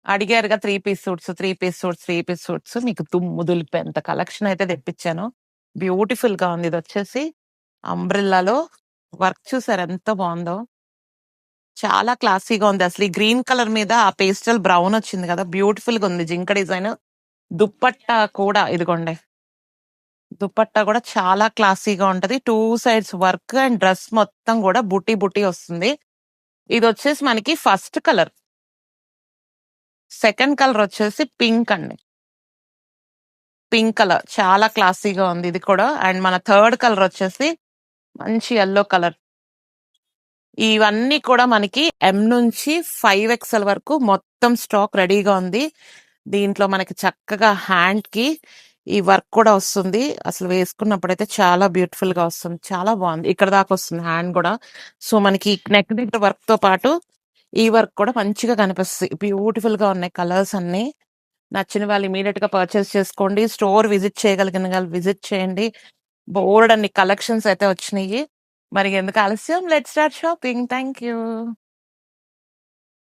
అడిగారుగా 3 piece suits, 3 piece suits, 3 piece suits మీకు దుమ్ము దులిపేంత collection అయితే తెప్పించాను. బ్యూటిఫుల్ గా ఉంది. ఇది వచ్చేసి అంబ్రిల్లాలో వర్క్ చూసారు ఎంత బాగుందో. చాలా క్లాసీగా ఉంది. అసలు ఈ గ్రీన్ కలర్ మీద ఆ పేస్టల్ బ్రౌన్ వచ్చింది కదా, బ్యూటిఫుల్ గా ఉంది. జింక డిజైన్ దుప్పట్టా కూడా ఇదిగోండి. దుపట్టా కూడా చాలా క్లాసీగా ఉంటది. 2 సైడ్స్ వర్క్ అండ్ డ్రెస్ మొత్తం కూడా బుట్టి బుట్టి వస్తుంది. ఇది వచ్చేసి మనకి ఫస్ట్ కలర్. సెకండ్ కలర్ వచ్చేసి పింక్ అండి. పింక్ కలర్ చాలా క్లాసీగా ఉంది ఇది కూడా. అండ్ మన థర్డ్ కలర్ వచ్చేసి మంచి ఎల్లో కలర్. ఇవన్నీ కూడా మనకి M నుంచి 5XL వరకు మొత్తం స్టాక్ రెడీగా ఉంది. దీంట్లో మనకి చక్కగా హ్యాండ్ కి ఈ వర్క్ కూడా వస్తుంది. అసలు వేసుకున్నప్పుడైతే చాలా బ్యూటిఫుల్ గా వస్తుంది. చాలా బాగుంది. ఇక్కడ దాకా వస్తుంది హ్యాండ్ కూడా. సో మనకి నెక్ దగ్గర వర్క్ తో పాటు ఈ వర్క్ కూడా మంచిగా కనిపిస్తుంది. బ్యూటిఫుల్ గా ఉన్నాయి కలర్స్ అన్ని. నచ్చిన వాళ్ళు ఇమీడియట్ గా పర్చేస్ చేసుకోండి. స్టోర్ విజిట్ చేయగలిగిన వాళ్ళు విజిట్ చేయండి. బోర్డ్ అన్ని కలెక్షన్స్ అయితే వచ్చినాయి. మరి ఎందుకు ఆలస్యం, let's start shopping. Thank you.